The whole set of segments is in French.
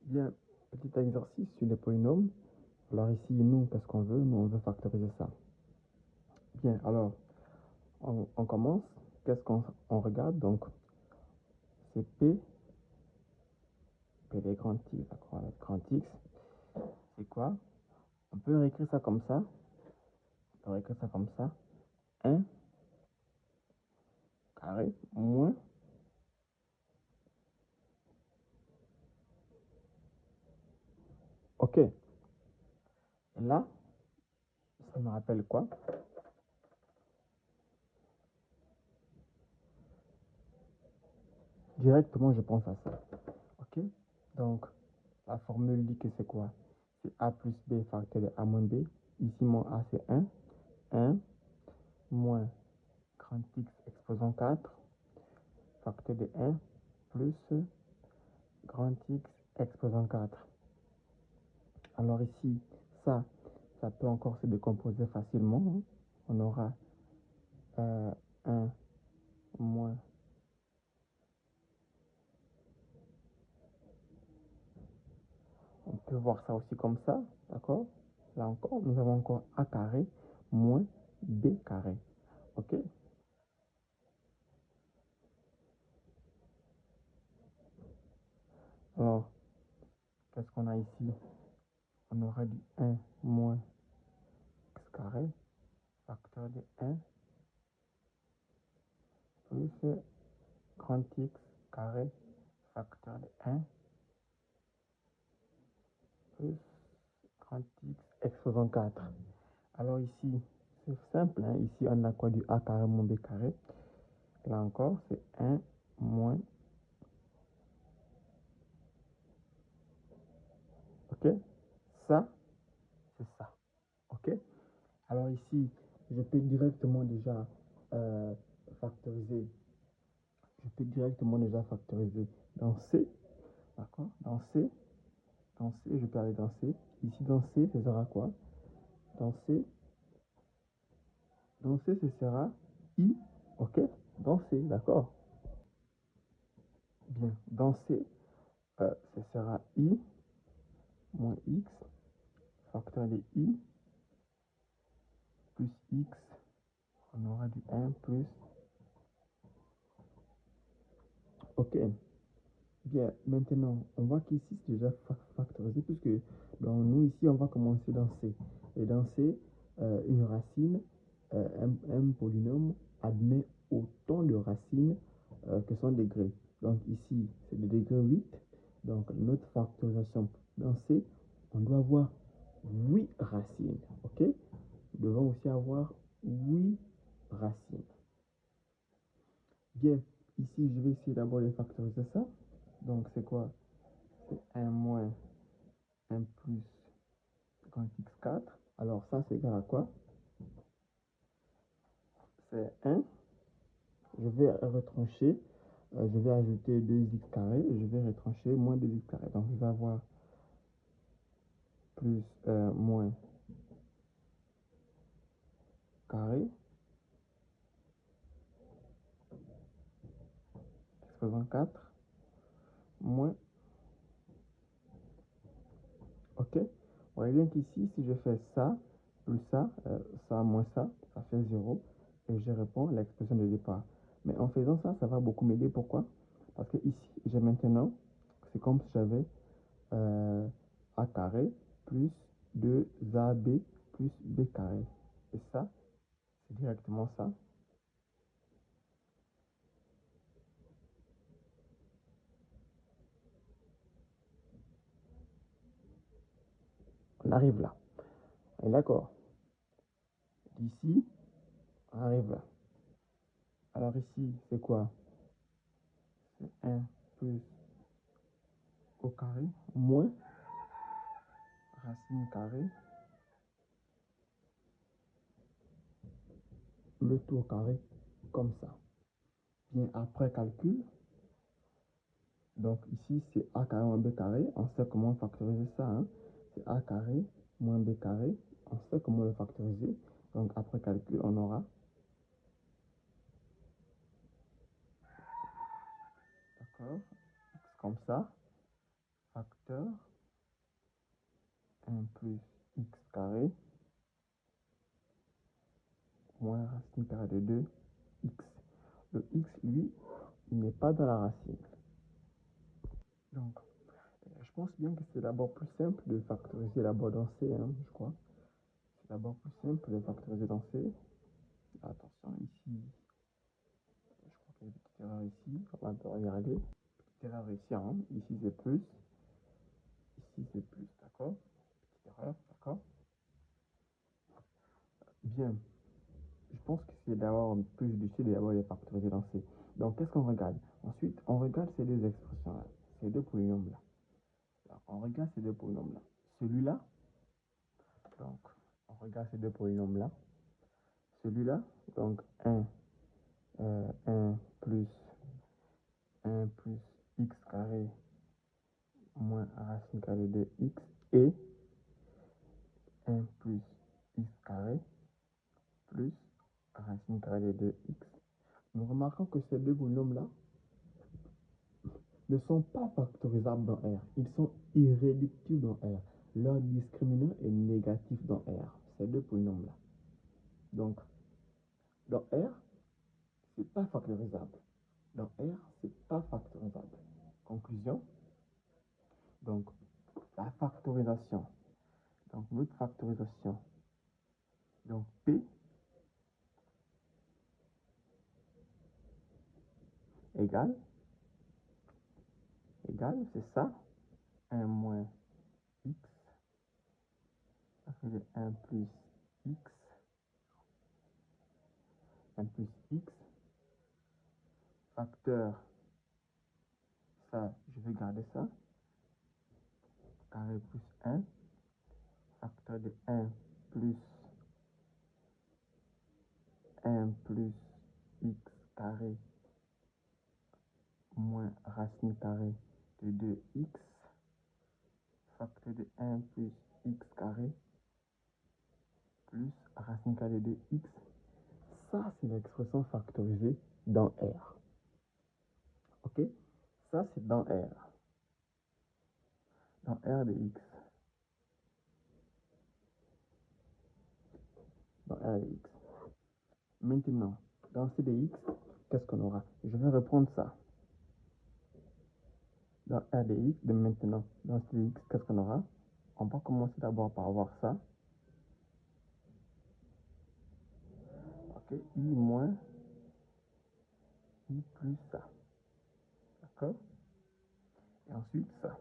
Bien, petit exercice sur les polynômes. Alors ici, nous, qu'est-ce qu'on veut? Nous, on veut factoriser ça. Bien, alors, on commence. Qu'est-ce qu'on regarde? Donc, c'est P des grands X, d'accord? Avec grand X, c'est quoi? On peut réécrire ça comme ça. On peut réécrire ça comme ça. 1 carré moins OK. Et là, ça me rappelle quoi? Directement, je pense à ça. OK? Donc, la formule dit que c'est quoi? C'est A plus B facteur de A moins B. Ici, mon A, c'est 1. 1 moins grand X exposant 4 facteur de 1 plus grand X exposant 4. Alors ici, ça peut encore se décomposer facilement. Hein. On aura 1 moins. On peut voir ça aussi comme ça, d'accord? Là encore, nous avons encore A carré moins B carré. OK? Alors, qu'est-ce qu'on a ici? On aura du 1 moins x carré facteur de 1 plus grand X carré facteur de 1 plus grand X exposant 4. Alors ici, c'est simple. Hein? Ici, on a quoi? Du A carré moins B carré. Là encore, c'est 1 moins. OK? Ça, c'est ça. OK? Alors ici, je peux directement déjà factoriser. Je peux directement déjà factoriser dans C. D'accord? Dans C, je peux aller dans C. Ici, dans C, ce sera quoi? Dans C, ce sera I. OK? Dans C, d'accord? Bien. Dans C, ce sera I moins X facteur de I plus X. On aura du 1 plus. OK. Bien, maintenant, on voit qu'ici, c'est déjà factorisé, puisque donc, nous, ici, on va commencer dans C. Et dans C, une racine, un polynôme admet autant de racines que son degré. Donc ici, c'est le degré 8. Donc notre factorisation dans C, on doit avoir 8 racines. OK? Nous devons aussi avoir 8 racines. Bien, ici, je vais essayer d'abord de factoriser ça. Donc, c'est quoi? C'est 1 moins 1 plus grand x4. Alors, ça, c'est égal à quoi? C'est 1. Je vais retrancher. Je vais ajouter 2x carré. Je vais retrancher moins 2x carré. Donc, je vais avoir plus moins carré. Exposant 4. Moins. OK? On voit bien qu'ici, si je fais ça, plus ça, ça moins ça fait 0. Et je réponds à l'expression de départ. Mais en faisant ça, ça va beaucoup m'aider. Pourquoi? Parce que ici, j'ai maintenant, c'est comme si j'avais A carré plus 2AB plus B carré. Et ça, c'est directement ça. On arrive là. Et d'accord. D'ici, on arrive là. Alors ici, c'est quoi? C'est 1 plus au carré moins racine carrée le tout au carré comme ça. Bien, après calcul, donc ici c'est A carré moins B carré. On sait comment factoriser ça. Hein? C'est A carré moins B carré. On sait comment le factoriser. Donc après calcul, on aura, d'accord, X comme ça, facteur facteur 1 plus x carré moins racine carrée de 2 x. Le x, lui, il n'est pas dans la racine. Donc, je pense bien que c'est d'abord plus simple de factoriser d'abord dans C, hein, je crois. C'est d'abord plus simple de factoriser dans C. Attention, ici, je crois qu'il y a une petite erreur ici. On va regarder. Petite erreur ici, hein. Ici c'est plus. Ici c'est plus, d'accord? Petite erreur, d'accord? Bien. Je pense que c'est d'abord plus judicieux d'avoir les factoriser dans C. Donc, qu'est-ce qu'on regarde? Ensuite, on regarde ces deux expressions-là, ces deux polynômes-là. On regarde ces deux polynômes-là. Celui-là, donc, on regarde ces deux polynômes-là. Celui-là, donc 1 plus 1 plus x carré moins racine carrée de x et 1 plus x carré plus racine carrée de x. Nous remarquons que ces deux polynômes-là ne sont pas factorisables dans R. Ils sont irréductibles dans R. Leur discriminant est négatif dans R. Ces deux polynômes-là. Donc, dans R, c'est pas factorisable. Dans R, c'est pas factorisable. Conclusion. Donc, la factorisation. Donc, notre factorisation. Donc, P égale, c'est ça, 1 moins x, ça fait 1 plus x, 1 plus x, facteur, ça, je vais garder ça, carré plus 1, facteur de 1 plus x carré moins racine carrée de 2x, facteur de 1 plus x carré plus racine carrée de x. Ça, c'est l'expression factorisée dans R. OK? Ça, c'est dans R. Dans R de x. Dans R de x. Maintenant, dans C de x, qu'est-ce qu'on aura? Je vais reprendre ça. Dans R de x, de maintenant, dans C de x, qu'est-ce qu'on aura? On va commencer d'abord par avoir ça. OK? I moins I plus ça. D'accord? Et ensuite, ça.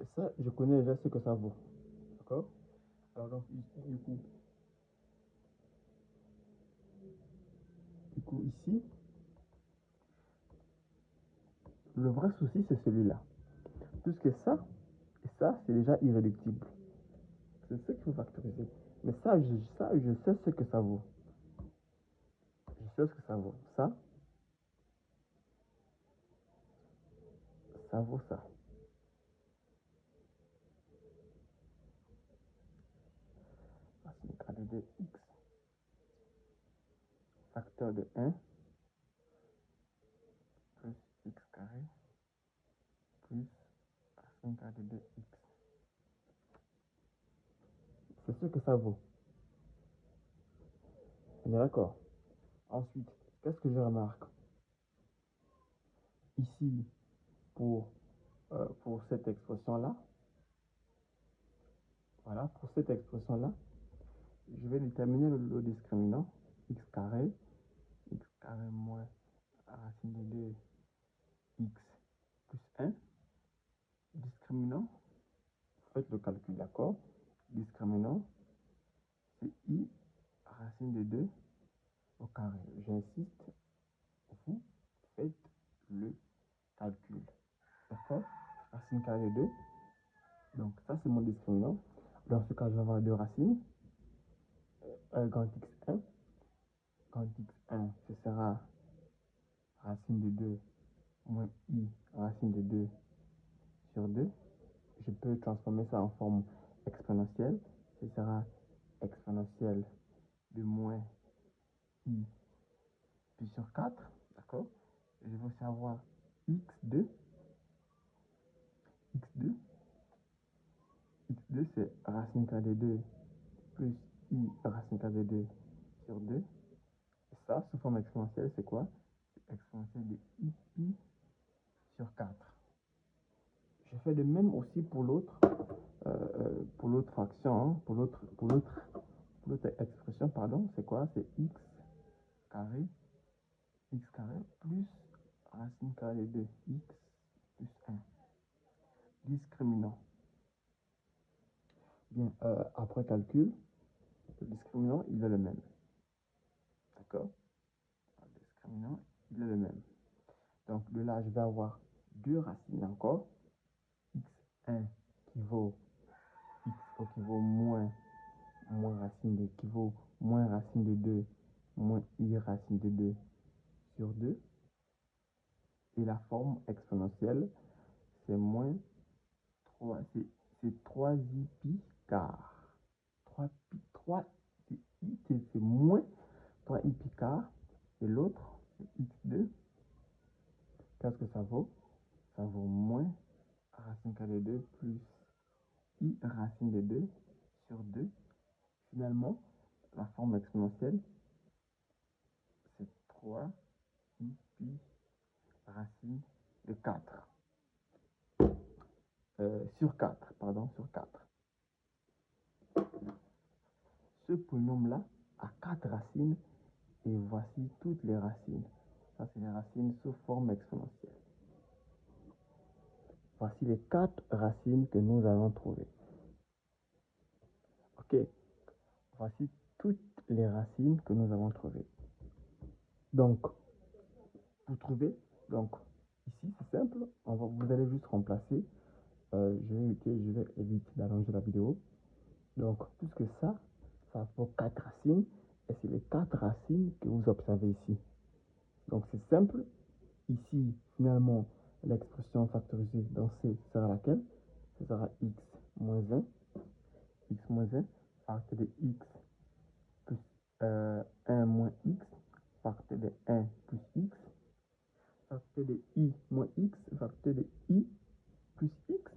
Et ça, je connais déjà ce que ça vaut. D'accord? Alors donc, du coup, ici, le vrai souci, c'est celui-là. Puisque ça, et ça, c'est déjà irréductible. C'est ce qu'il faut factoriser. Mais ça, je sais ce que ça vaut. Je sais ce que ça vaut. Ça vaut ça. Racine carrée de x. Facteur de 1 plus x carré plus racine carrée de x. C'est ce que ça vaut. On est d'accord? Ensuite, qu'est-ce que je remarque? Ici, pour cette expression-là, voilà, pour cette expression-là, je vais déterminer le discriminant x carré moins racine de 2 x plus 1. Discriminant, faites le calcul, d'accord? Discriminant, c'est i racine de 2 au carré. J'insiste, vous faites le calcul. D'accord? Racine carrée de 2. Donc, ça, c'est mon discriminant. Dans ce cas, je vais avoir deux racines. Grand x1. Grand x1, ce sera racine de 2 moins i racine de 2 sur 2. Je peux transformer ça en forme exponentielle. Ce sera exponentielle de moins i pi sur 4. D'accord? je veux savoir x2. x2, c'est racine carrée de 2 plus i racine carrée de 2 sur 2. Et ça, sous forme exponentielle, c'est quoi? C'est exponentielle de i pi sur 4. Je fais de même aussi pour l'autre fraction, hein, pour l'autre expression, pardon, c'est quoi? C'est x carré plus racine carrée de 2, x plus 1. Discriminant. Bien, après calcul, le discriminant, il est le même. D'accord? Le discriminant, il est le même. Donc, de là, je vais avoir deux racines encore. x1 qui vaut moins racine de 2 moins i racine de 2 sur 2. Et la forme exponentielle, c'est moins 3, c'est 3i pi quart. 3 c'est moins 3i pi quart. Et l'autre, c'est x2. Qu'est-ce que ça vaut? Ça vaut moins racine carrée de 2 plus i racine de 2 sur 2. Finalement, la forme exponentielle, c'est 3 i pi racine de 4. Sur 4, pardon, sur 4. Ce polynôme-là a 4 racines et voici toutes les racines. Ça, c'est les racines sous forme exponentielle. Voici les 4 racines que nous allons trouver. Ok, voici toutes les racines que nous avons trouvées. Donc, pour trouver, donc ici c'est simple, vous allez juste remplacer. Je vais éviter d'allonger la vidéo. Donc, puisque ça vaut 4 racines, et c'est les 4 racines que vous observez ici. Donc, c'est simple. Ici, finalement, l'expression factorisée dans C sera laquelle? Ce sera x moins 1 facteur de x plus 1 moins x facteur de 1 plus x facteur de i moins x facteur de i plus x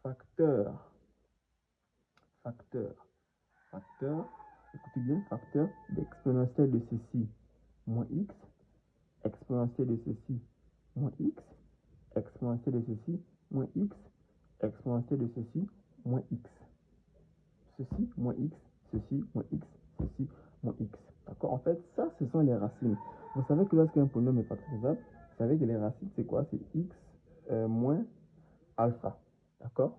facteur, écoutez bien, facteur d'exponentielle de ceci moins x, exponentielle de ceci moins x, exponentielle de ceci moins x, exponentielle de ceci moins x. Ceci moins x, ceci moins x, ceci moins x. D'accord? En fait, ça, ce sont les racines. Vous savez que lorsqu'un polynôme est factorisable, vous savez que les racines, c'est quoi? C'est x moins alpha. D'accord?